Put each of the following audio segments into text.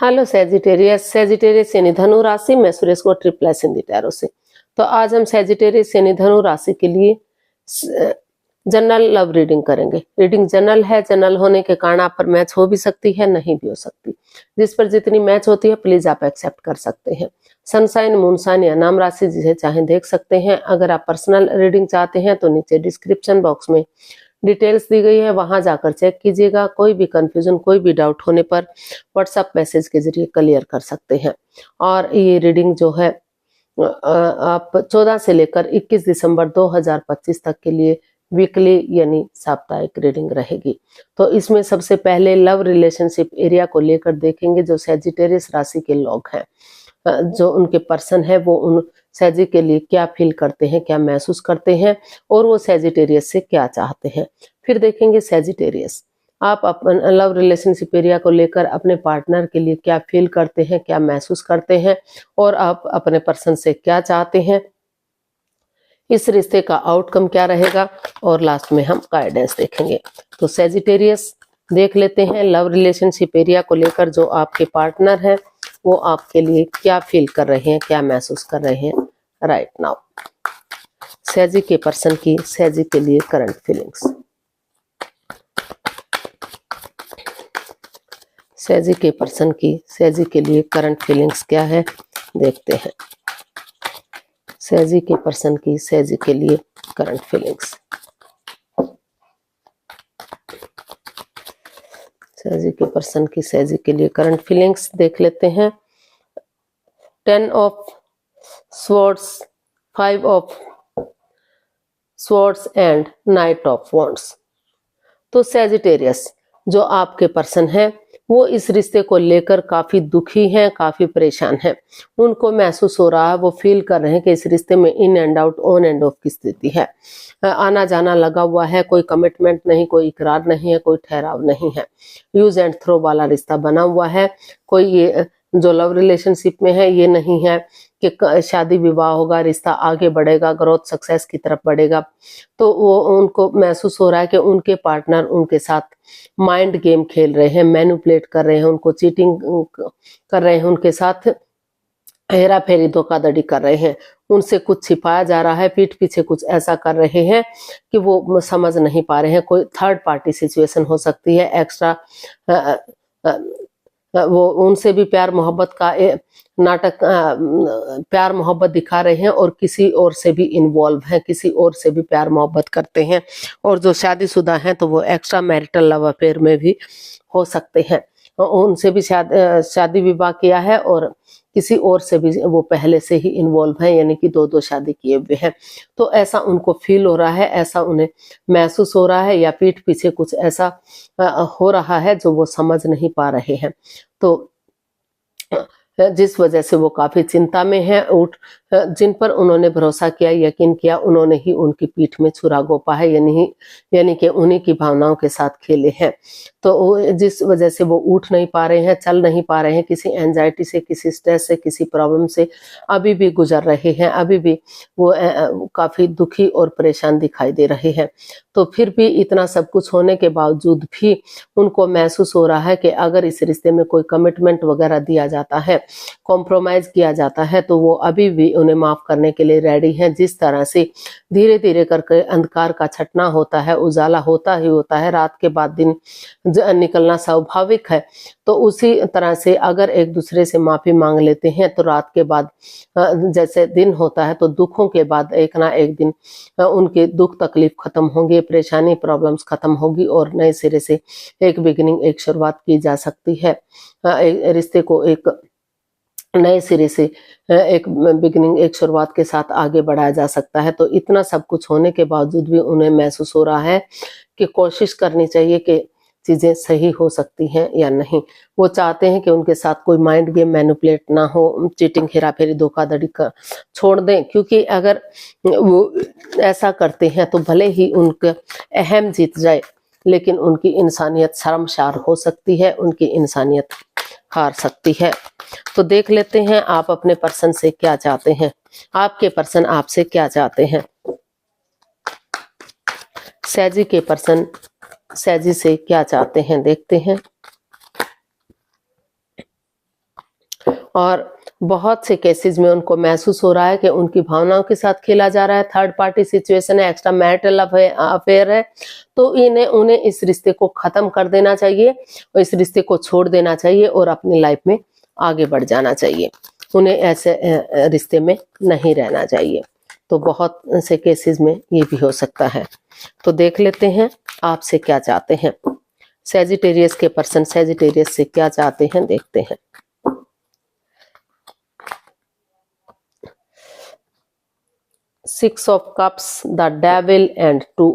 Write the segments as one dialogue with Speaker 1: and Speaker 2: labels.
Speaker 1: Hello Sagittarius. Sagittarius यानी धनु राशि। मैं सुरेश को ट्रिपल एस हिंदी टैरो से। तो आज हम सेजिटेरियस यानी धनु राशि के लिए जनरल लव रीडिंग करेंगे। रीडिंग जनरल है, जनरल होने के कारण आप पर मैच हो भी सकती है, नहीं भी हो सकती। जिस पर जितनी मैच होती है प्लीज आप एक्सेप्ट कर सकते हैं। सनसाइन, मूनसाइन या नाम राशि जिसे चाहें देख सकते हैं। अगर आप पर्सनल रीडिंग चाहते हैं तो नीचे डिस्क्रिप्शन बॉक्स में डिटेल्स दी गई है, वहां जाकर चेक कीजिएगा। कोई भी कंफ्यूजन, कोई भी डाउट होने पर व्हाट्सएप मैसेज के जरिए क्लियर कर सकते हैं। और ये रीडिंग जो है आप 14 से लेकर 21 दिसंबर 2025 तक के लिए वीकली यानी साप्ताहिक रीडिंग रहेगी। तो इसमें सबसे पहले लव रिलेशनशिप एरिया को लेकर देखेंगे। जो सेजिटेरियस राशि के लोग हैं, जो उनके पर्सन है, वो उन सेजी के लिए क्या फील करते हैं, क्या महसूस करते हैं और वो सेजिटेरियस से क्या चाहते हैं। फिर देखेंगे सेजिटेरियस आप अपने लव रिलेशनशिप एरिया को लेकर अपने पार्टनर के लिए क्या फील करते हैं, क्या महसूस करते हैं और आप अपने पर्सन से क्या चाहते हैं, इस रिश्ते का आउटकम क्या रहेगा और लास्ट में हम गाइडेंस देखेंगे। तो सेजिटेरियस देख लेते हैं लव रिलेशनशिप एरिया को लेकर जो आपके पार्टनर है वो आपके लिए क्या फील कर रहे हैं, क्या महसूस कर रहे हैं राइट नाउ। सेजी के पर्सन की सेजी के लिए करंट फीलिंग्स। सेजी के पर्सन की सेजी के लिए करंट फीलिंग्स क्या है देखते हैं। सेजी के पर्सन की सेजी के लिए करंट फीलिंग्स। सेजी के पर्सन की सेजी के लिए करंट फीलिंग्स देख लेते हैं। 10 of swords, 5 of swords and night of wands. तो सेजिटेरियस जो आपके पर्सन है वो इस रिश्ते को लेकर काफी दुखी हैं, काफी परेशान हैं। उनको महसूस हो रहा है, वो फील कर रहे हैं कि इस रिश्ते में in and out, on end of की स्थिति है। आना जाना लगा हुआ है, कोई कमिटमेंट नहीं, कोई इकरार नहीं है, कोई ठहराव नहीं है। यूज एंड थ्रो वाला रिश्ता बना हुआ है। कोई ये जो लव रिलेशनशिप में है ये नहीं है कि शादी विवाह होगा, रिश्ता आगे बढ़ेगा, ग्रोथ सक्सेस की तरफ बढ़ेगा। तो वो उनको महसूस हो रहा है कि उनके पार्टनर उनके साथ माइंड गेम खेल रहे हैं, मैनिपुलेट कर रहे हैं, उनको चीटिंग कर रहे हैं, उनके साथ हेरा फेरी धोखाधड़ी कर रहे हैं, उनसे कुछ छिपाया जा रहा है, पीठ पीछे कुछ ऐसा कर रहे हैं कि वो समझ नहीं पा रहे हैं। कोई थर्ड पार्टी सिचुएशन हो सकती है। एक्स्ट्रा वो उनसे भी प्यार मोहब्बत का नाटक, प्यार मोहब्बत दिखा रहे हैं और किसी और से भी इन्वॉल्व हैं, किसी और से भी प्यार मोहब्बत करते हैं। और जो शादीशुदा हैं तो वो एक्स्ट्रा मैरिटल लव अफेयर में भी हो सकते हैं। उनसे भी शादी विवाह किया है और किसी और से भी वो पहले से ही इन्वॉल्व हैं, यानी कि 2-2 शादी किए हुए हैं। तो ऐसा उनको फील हो रहा है, ऐसा उन्हें महसूस हो रहा है या पीठ पीछे कुछ ऐसा हो रहा है जो वो समझ नहीं पा रहे हैं। तो जिस वजह से वो काफी चिंता में है। जिन पर उन्होंने भरोसा किया, यकीन किया, उन्होंने ही उनकी पीठ में छुरा घोंपा है, यानी कि उन्हीं की भावनाओं के साथ खेले हैं। तो जिस वजह से वो उठ नहीं पा रहे हैं, चल नहीं पा रहे हैं, किसी एंजाइटी से, किसी स्ट्रेस से, किसी प्रॉब्लम से अभी भी गुजर रहे हैं। अभी भी वो काफी दुखी और परेशान दिखाई दे रहे हैं। तो फिर भी इतना सब कुछ होने के बावजूद भी उनको महसूस हो रहा है कि अगर इस रिश्ते में कोई कमिटमेंट वगैरह दिया जाता है, कॉम्प्रोमाइज किया जाता है, तो वो अभी भी उन्हें माफ करने के लिए रेडी हैं। जिस तरह से धीरे धीरे करके अंधकार का छटना होता है, उजाला होता ही होता है, रात के बाद दिन निकलना स्वाभाविक है। तो उसी तरह से अगर एक दूसरे से माफी मांग लेते हैं तो रात के बाद जैसे दिन होता है, तो दुखों के बाद एक ना एक दिन उनके दुख तकलीफ खत्म होंगे, परेशानी प्रॉब्लम्स खत्म होगी और नए सिरे से एक बिगिनिंग, एक शुरुआत की जा सकती है। रिश्ते को एक नए सिरे से एक बिगिनिंग, एक शुरुआत के साथ आगे बढ़ाया जा सकता है। तो इतना सब कुछ होने के बावजूद भी उन्हें महसूस हो रहा है कि कोशिश करनी चाहिए कि चीजें सही हो सकती हैं या नहीं। वो चाहते हैं कि उनके साथ कोई माइंड गेम, मैनिपुलेट ना हो, चीटिंग, हेरा फेरी, धोखाधड़ी कर छोड़ दें। क्योंकि अगर वो ऐसा करते हैं तो भले ही उनका अहम जीत जाए, लेकिन उनकी इंसानियत शर्मसार हो सकती है, उनकी इंसानियत हार सकती है। तो देख लेते हैं आप अपने पर्सन से क्या चाहते हैं, आपके पर्सन आपसे क्या चाहते हैं। सेजी के पर्सन सेजी से क्या चाहते हैं देखते हैं। और बहुत से केसेस में उनको महसूस हो रहा है कि उनकी भावनाओं के साथ खेला जा रहा है, थर्ड पार्टी सिचुएशन है, एक्स्ट्रा मैरिटल अफेयर है। तो उन्हें इस रिश्ते को खत्म कर देना चाहिए और इस रिश्ते को छोड़ देना चाहिए और अपनी लाइफ में आगे बढ़ जाना चाहिए। उन्हें ऐसे रिश्ते में नहीं रहना चाहिए। तो बहुत से केसेस में ये भी हो सकता है। तो देख लेते हैं आपसे क्या चाहते हैं। सैजिटेरियस के पर्सन सैजिटेरियस से क्या चाहते हैं, देखते हैं। Six of cups, the devil and two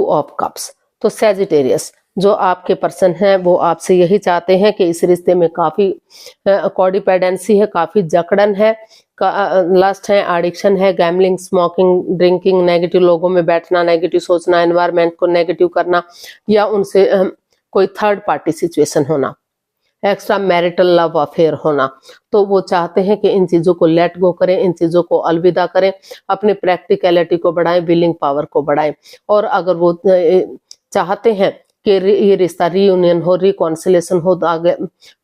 Speaker 1: of cups. तो सैजिटेरियस जो आपके पर्सन हैं वो आपसे यही चाहते हैं कि इस रिश्ते में काफी कोडिपेंडेंसी है, काफी जकड़न है, लस्ट है, एडिक्शन है, गैम्बलिंग, स्मोकिंग, ड्रिंकिंग, नेगेटिव लोगों में बैठना, नेगेटिव सोचना, एनवायरनमेंट को नेगेटिव करना, या उनसे कोई थर्ड पार्टी सिचुएशन होना, एक्स्ट्रा मैरिटल लव अफेयर होना। तो वो चाहते हैं कि इन चीजों को लेट गो करें, इन चीजों को अलविदा करें, अपने प्रैक्टिकलिटी को बढ़ाएं, विलिंग पावर को बढ़ाएं। और अगर वो चाहते हैं कि ये रिश्ता रीयूनियन हो, रिकॉन्सिलेशन हो, तो आगे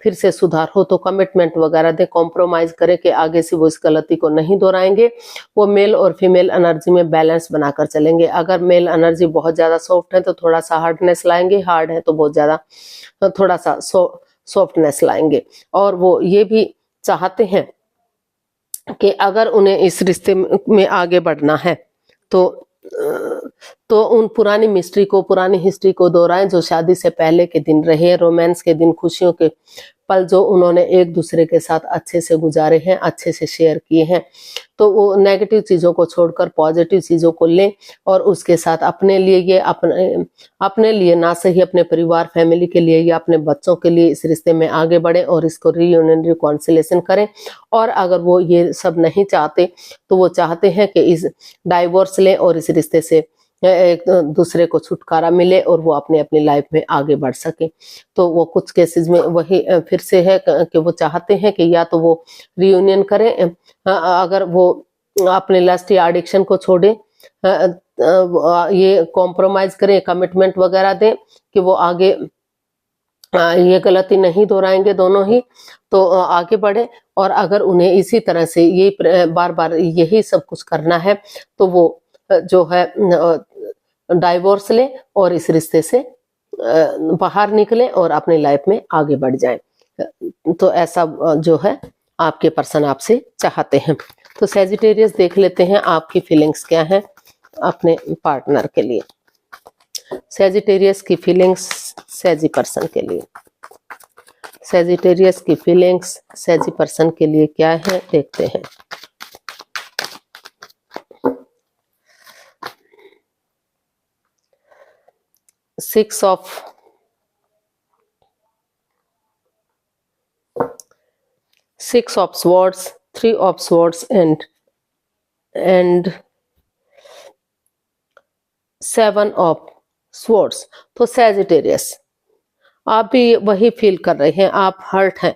Speaker 1: फिर से सुधार हो, तो कमिटमेंट वगैरह दे, कॉम्प्रोमाइज करें कि आगे से वो इस गलती को नहीं दोहराएंगे। वो मेल और फीमेल एनर्जी में बैलेंस बनाकर चलेंगे। अगर मेल एनर्जी बहुत ज्यादा सॉफ्ट है तो थोड़ा सा हार्डनेस लाएंगे, हार्ड है तो बहुत ज्यादा थोड़ा सा सॉफ्टनेस लाएंगे। और वो ये भी चाहते हैं कि अगर उन्हें इस रिश्ते में आगे बढ़ना है तो उन पुरानी मिस्ट्री को, पुरानी हिस्ट्री को दोहराएं जो शादी से पहले के दिन रहे, रोमांस के दिन, खुशियों के पल जो उन्होंने एक दूसरे के साथ अच्छे से गुजारे हैं, अच्छे से शेयर किए हैं। तो वो नेगेटिव चीजों को छोड़कर पॉजिटिव चीजों को लें और उसके साथ अपने लिए, ये अपने लिए ना सही अपने परिवार फैमिली के लिए या अपने बच्चों के लिए इस रिश्ते में आगे बढ़े और इसको रीयूनियन रिकॉन्सिलेशन करें। और अगर वो ये सब नहीं चाहते तो वो चाहते हैं कि इस डाइवोर्स लें और इस रिश्ते से एक दूसरे को छुटकारा मिले और वो अपनी लाइफ में आगे बढ़ सके। तो वो कुछ केसेस में वही फिर से है कि वो चाहते हैं कि या तो वो रियूनियन करें, अगर वो अपने लस्ट या एडिक्शन को छोड़े, ये कॉम्प्रोमाइज करें, कमिटमेंट वगैरह दें कि वो आगे ये गलती नहीं दोहराएंगे दोनों ही, तो आगे बढ़े। और अगर उन्हें इसी तरह से ये बार बार यही सब कुछ करना है तो वो जो है डाइवोर्स ले और इस रिश्ते से बाहर निकले और अपनी लाइफ में आगे बढ़ जाएं। तो ऐसा जो है आपके पर्सन आपसे चाहते हैं। तो सैजिटेरियस देख लेते हैं आपकी फीलिंग्स क्या है अपने पार्टनर के लिए। सैजिटेरियस की फीलिंग्स सैजी पर्सन के लिए, सैजिटेरियस की फीलिंग्स सैजी पर्सन के लिए क्या है, देखते हैं। Six of swords, three of swords and seven of swords। तो सैजिटेरियस आप भी वही फील कर रहे हैं, आप हर्ट हैं,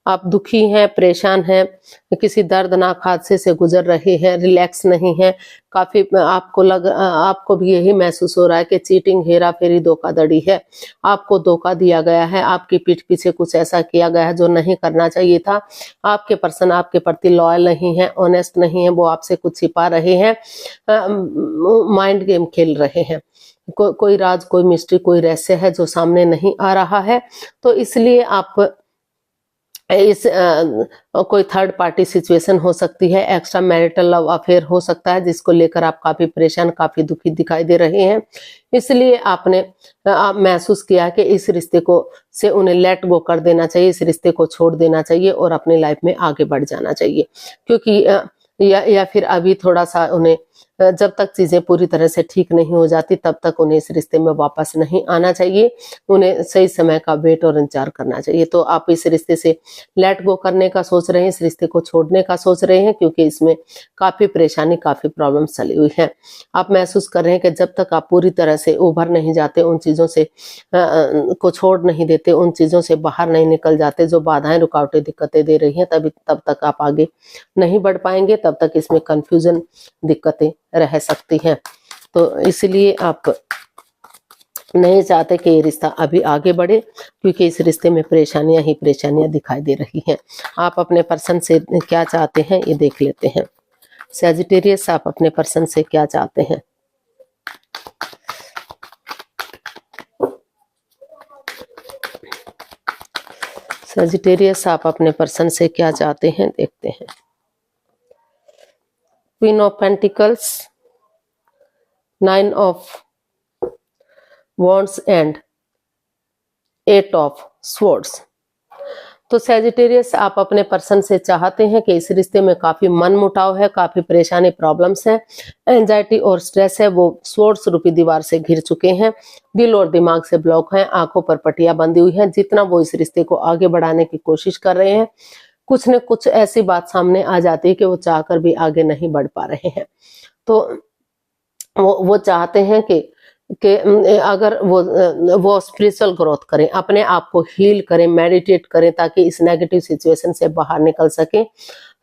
Speaker 1: आप दुखी हैं, परेशान हैं, किसी दर्दनाक हादसे से गुजर रहे हैं, रिलैक्स नहीं है, काफी आपको भी यही महसूस हो रहा है कि चीटिंग, हेरा फेरी, धोखाधड़ी है, आपको धोखा दिया गया है, आपकी पीठ पीछे कुछ ऐसा किया गया है जो नहीं करना चाहिए था। आपके पर्सन आपके प्रति लॉयल नहीं है, ऑनेस्ट नहीं है, वो आपसे कुछ छिपा रहे हैं, माइंड गेम खेल रहे हैं, कोई राज, कोई मिस्ट्री, कोई रहस्य है जो सामने नहीं आ रहा है। तो इसलिए आप इस कोई थर्ड पार्टी सिचुएशन हो सकती है, एक्स्ट्रा मैरिटल लव अफेयर हो सकता है जिसको लेकर आप काफी परेशान, काफी दुखी दिखाई दे रहे हैं। इसलिए आपने महसूस किया कि इस रिश्ते को से उन्हें लेट गो कर देना चाहिए, इस रिश्ते को छोड़ देना चाहिए और अपनी लाइफ में आगे बढ़ जाना चाहिए। क्योंकि या फिर अभी थोड़ा सा उन्हें जब तक चीजें पूरी तरह से ठीक नहीं हो जाती तब तक उन्हें इस रिश्ते में वापस नहीं आना चाहिए, उन्हें सही समय का वेट और इंतजार करना चाहिए। तो आप इस रिश्ते से लेट गो करने का सोच रहे हैं, इस रिश्ते को छोड़ने का सोच रहे हैं, क्योंकि इसमें काफी परेशानी, काफी प्रॉब्लम चली हुई है। आप महसूस कर रहे हैं कि जब तक आप पूरी तरह से उभर नहीं जाते, उन चीजों से को छोड़ नहीं देते, उन चीजों से बाहर नहीं निकल जाते जो बाधाएं, रुकावटें, दिक्कतें दे रही हैं, तब तक आप आगे नहीं बढ़ पाएंगे, तब तक इसमें कंफ्यूजन, दिक्कतें रह सकती हैं। तो इसलिए आप नहीं चाहते कि ये रिश्ता अभी आगे बढ़े, क्योंकि इस रिश्ते में परेशानियां ही परेशानियां दिखाई दे रही हैं। आप अपने पर्सन से क्या चाहते हैं ये देख लेते हैं। सैजिटेरियस, आप अपने पर्सन से क्या चाहते हैं? सैजिटेरियस, आप अपने पर्सन से क्या चाहते हैं देखते हैं। Queen of pentacles, 9 of wands and 8 of swords. तो सैजिटेरियस, आप अपने पर्सन से चाहते हैं कि इस रिश्ते में काफी मनमुटाव है, काफी परेशानी, प्रॉब्लम्स है, एंजाइटी और स्ट्रेस है, वो स्वॉर्ड्स रूपी दीवार से घिर चुके हैं, दिल और दिमाग से ब्लॉक हैं, आंखों पर पट्टियां बंधी हुई हैं। जितना वो इस रिश्ते को आगे बढ़ाने की कोशिश कर रहे हैं, कुछ न कुछ ऐसी बात सामने आ जाती है कि वो चाहकर भी आगे नहीं बढ़ पा रहे हैं। तो वो चाहते हैं कि अगर वो स्पिरिचुअल ग्रोथ करें, अपने आप को हील करें, मेडिटेट करें, ताकि इस नेगेटिव सिचुएशन से बाहर निकल सकें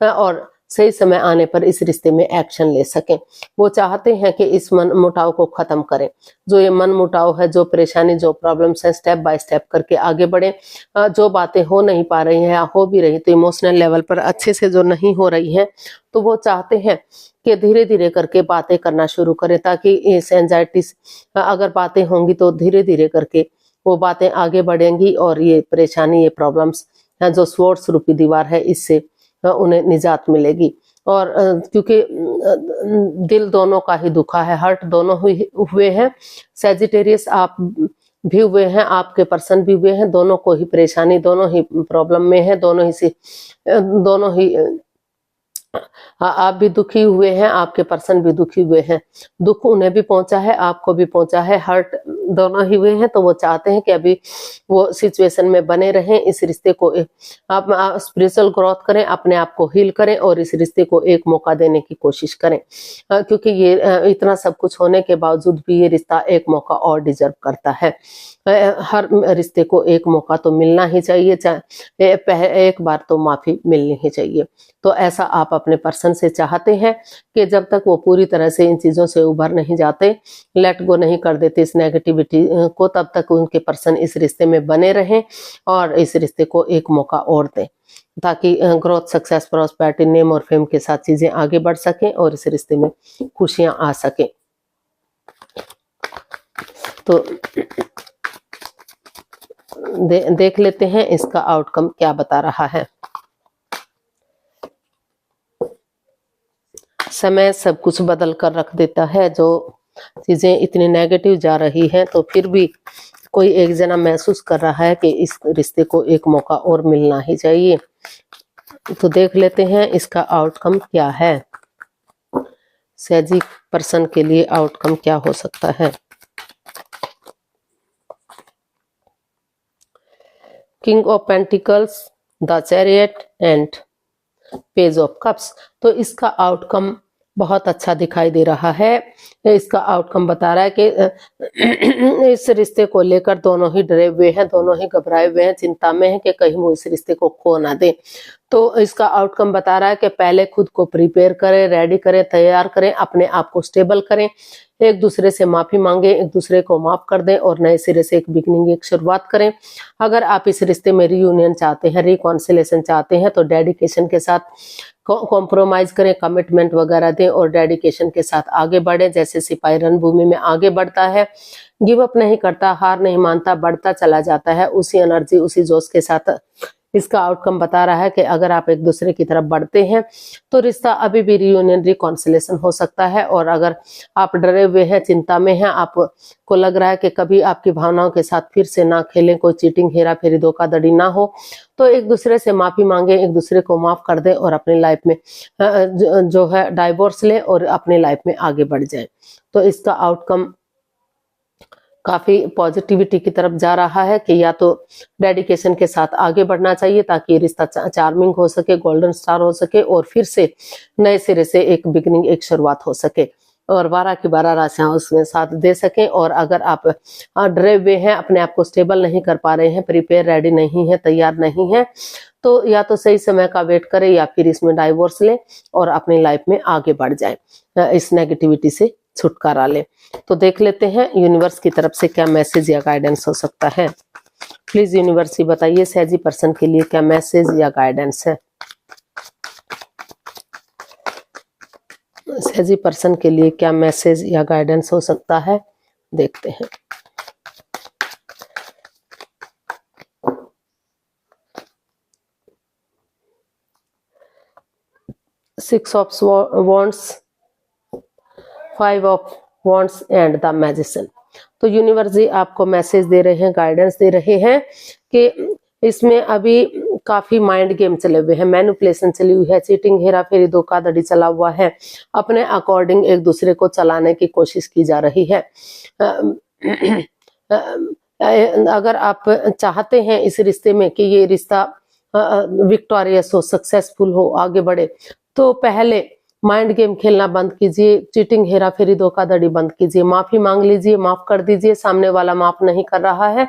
Speaker 1: और सही समय आने पर इस रिश्ते में एक्शन ले सकें। वो चाहते हैं कि इस मन मुटाव को खत्म करें। जो ये मन मुटाव है, जो परेशानी, जो प्रॉब्लम्स है, स्टेप बाय स्टेप करके आगे बढ़े। जो बातें हो नहीं पा रही हैं या हो भी रही तो इमोशनल लेवल पर अच्छे से जो नहीं हो रही हैं, तो वो चाहते हैं कि धीरे धीरे करके बातें करना शुरू करें, ताकि इस एंजाइटी अगर बातें होंगी तो धीरे धीरे करके वो बातें आगे बढ़ेंगी और ये परेशानी, ये प्रॉब्लम्स जो स्वॉर्ड्स रूपी दीवार है, इससे उन्हें निजात मिलेगी। और क्योंकि दिल दोनों का ही दुखा है, हर्ट दोनों हुए हैं। सैजिटेरियस, आप भी हुए हैं, आपके पर्सन भी हुए हैं, दोनों को ही परेशानी, दोनों ही प्रॉब्लम में है, दोनों ही आप भी दुखी हुए हैं, आपके पर्सन भी दुखी हुए हैं। दुख उन्हें भी पहुंचा है, आपको भी पहुंचा है, हर्ट दोनों ही हुए हैं। तो वो चाहते हैं कि अभी वो सिचुएशन में बने रहें, इस रिश्ते को आप स्पिरिचुअल ग्रोथ करें, अपने आप को हील करें और इस रिश्ते को एक मौका देने की कोशिश करें, क्योंकि ये इतना सब कुछ होने के बावजूद भी ये रिश्ता एक मौका और डिजर्व करता है। हर रिश्ते को एक मौका तो मिलना ही चाहिए, चाहे एक बार तो माफी मिलनी ही चाहिए। तो ऐसा आप अपने पर्सन से चाहते हैं कि जब तक वो पूरी तरह से इन चीजों से उभर नहीं जाते, लेट गो नहीं कर देते इस नेगेटिविटी को, तब तक उनके पर्सन इस रिश्ते में बने रहें और इस रिश्ते को एक मौका और दें, ताकि ग्रोथ, सक्सेस, प्रॉस्पेरिटी, नेम और फेम के साथ चीजें आगे बढ़ सकें और इस रिश्ते में खुशियां आ सकें। तो देख लेते हैं इसका आउटकम क्या बता रहा है। समय सब कुछ बदल कर रख देता है। जो चीजें इतनी नेगेटिव जा रही हैं, तो फिर भी कोई एक जना महसूस कर रहा है कि इस रिश्ते को एक मौका और मिलना ही चाहिए। तो देख लेते हैं इसका आउटकम क्या है। सैजी पर्सन के लिए आउटकम क्या हो सकता है। King of pentacles, the chariot and page of cups. तो इसका आउटकम बहुत अच्छा दिखाई दे रहा है। इसका आउटकम बता रहा है कि इस रिश्ते को लेकर दोनों ही डरे हुए हैं, दोनों ही घबराए हुए हैं, चिंता में हैं कि कहीं वो इस रिश्ते को खो ना दे। तो इसका आउटकम बता रहा है कि पहले खुद को प्रिपेयर करें, रेडी करें, तैयार करें, अपने आप को स्टेबल करें, एक दूसरे से माफी मांगे, एक दूसरे को माफ कर दें और नए सिरे से एक बिगनिंग, एक शुरुआत करें। अगर आप इस रिश्ते में रीयूनियन चाहते हैं, रिकॉन्सिलेशन चाहते हैं, तो डेडिकेशन के साथ कॉम्प्रोमाइज करें, कमिटमेंट वगैरह दें और डेडिकेशन के साथ आगे बढ़े। जैसे सिपाही रणभूमि में आगे बढ़ता है, गिव अप नहीं करता, हार नहीं मानता, बढ़ता चला जाता है, उसी एनर्जी, उसी जोश के साथ इसका आउटकम बता रहा है कि अगर आप एक दूसरे की तरफ बढ़ते हैं तो रिश्ता अभी भी रियूनियन, रिकॉन्सिलेशन हो सकता है। और अगर आप डरे हुए हैं, चिंता में हैं, आपको लग रहा है कि कभी आपकी भावनाओं के साथ फिर से ना खेलें, कोई चीटिंग, हेरा फेरी, धोखाधड़ी ना हो, तो एक दूसरे से माफी मांगे, एक दूसरे को माफ कर दें और अपनी लाइफ में जो है डाइवोर्स लें और अपनी लाइफ में आगे बढ़ जाए। तो इसका आउटकम काफी पॉजिटिविटी की तरफ जा रहा है कि या तो डेडिकेशन के साथ आगे बढ़ना चाहिए ताकि रिश्ता चार्मिंग हो सके, गोल्डन स्टार हो सके और फिर से नए सिरे से एक बिगनिंग, एक शुरुआत हो सके और 12 की 12 राशियां उसमें साथ दे सकें। और अगर आप डरे हुए हैं, अपने आप को स्टेबल नहीं कर पा रहे हैं, प्रिपेयर, रेडी नहीं है, तैयार नहीं है, तो या तो सही समय का वेट करें या फिर इसमें डाइवोर्स लें और अपनी लाइफ में आगे बढ़ जाएं, इस नेगेटिविटी से छुटकारा ले। तो देख लेते हैं यूनिवर्स की तरफ से क्या मैसेज या गाइडेंस हो सकता है। प्लीज यूनिवर्स बताइए सहजी पर्सन के लिए क्या मैसेज या गाइडेंस है। सहजी पर्सन के लिए क्या मैसेज या गाइडेंस हो सकता है, देखते हैं। Six of wands, 5 of wands and the magician. तो यूनिवर्स जी आपको मैसेज दे रहे हैं, गाइडेंस दे रहे हैं कि इसमें अभी काफी माइंड गेम चले हुए हैं, मैनिपुलेशन चली हुई है, चीटिंग, हेरा फेरी, धोखाधड़ी चला हुआ है, अपने अकॉर्डिंग एक दूसरे को चलाने की कोशिश की जा रही है। अगर आप चाहते हैं इस रिश्ते में कि ये रिश्ता विक्टोरियस हो, सक्सेसफुल हो, आगे बढ़े, तो पहले माइंड गेम खेलना बंद कीजिए, चीटिंग, हेरा फेरी, धोखाधड़ी बंद कीजिए, माफी मांग लीजिए, माफ कर दीजिए। सामने वाला माफ नहीं कर रहा है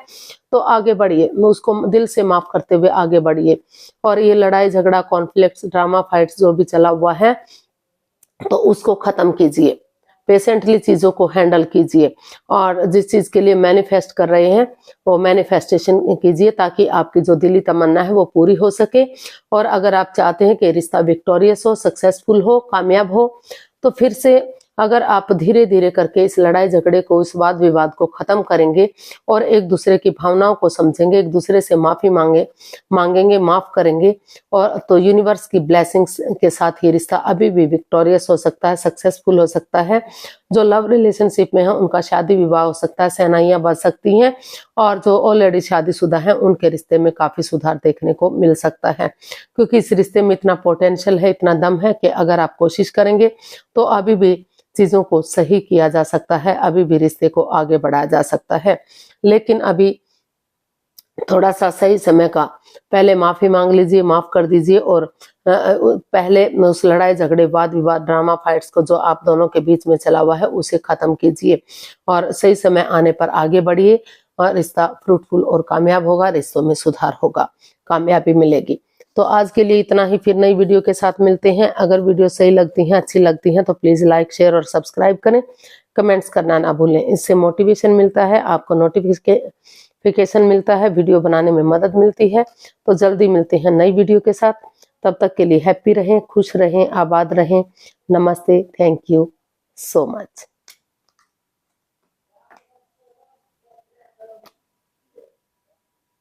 Speaker 1: तो आगे बढ़िए, उसको दिल से माफ करते हुए आगे बढ़िए। और ये लड़ाई झगड़ा, कॉन्फ्लिक्ट्स, ड्रामा, फाइट्स जो भी चला हुआ है तो उसको खत्म कीजिए, पेशेंटली चीजों को हैंडल कीजिए और जिस चीज के लिए मैनिफेस्ट कर रहे हैं वो मैनिफेस्टेशन कीजिए ताकि आपकी जो दिली तमन्ना है वो पूरी हो सके। और अगर आप चाहते हैं कि रिश्ता विक्टोरियस हो, सक्सेसफुल हो, कामयाब हो, तो फिर से अगर आप धीरे धीरे करके इस लड़ाई झगड़े को, इस वाद विवाद को खत्म करेंगे और एक दूसरे की भावनाओं को समझेंगे, एक दूसरे से माफी मांगेंगे, माफ करेंगे, और तो यूनिवर्स की ब्लेसिंग्स के साथ ये रिश्ता अभी भी विक्टोरियस हो सकता है, सक्सेसफुल हो सकता है। जो लव रिलेशनशिप में है उनका शादी विवाह हो सकता है, शहनाइयां बज सकती हैं, और जो ऑलरेडी शादीशुदा हैं उनके रिश्ते में काफी सुधार देखने को मिल सकता है, क्योंकि इस रिश्ते में इतना पोटेंशियल है, इतना दम है कि अगर आप कोशिश करेंगे तो अभी भी चीजों को सही किया जा सकता है, अभी भी रिश्ते को आगे बढ़ाया जा सकता है। लेकिन अभी थोड़ा सा सही समय का, पहले माफी मांग लीजिए, माफ कर दीजिए, और पहले उस लड़ाई झगड़े, वाद विवाद, ड्रामा, फाइट्स को जो आप दोनों के बीच में चला हुआ है उसे खत्म कीजिए और सही समय आने पर आगे बढ़िए और रिश्ता फ्रूटफुल और कामयाब होगा, रिश्तों में सुधार होगा, कामयाबी मिलेगी। तो आज के लिए इतना ही, फिर नई वीडियो के साथ मिलते हैं। अगर वीडियो सही लगती हैं, अच्छी लगती हैं तो प्लीज लाइक, शेयर और सब्सक्राइब करें, कमेंट्स करना ना भूलें। इससे मोटिवेशन मिलता है, आपको नोटिफिकेशन मिलता है, वीडियो बनाने में मदद मिलती है। तो जल्दी मिलते हैं नई वीडियो के साथ, तब तक के लिए हैप्पी रहें, खुश रहें, आबाद रहें। नमस्ते, थैंक यू सो मच।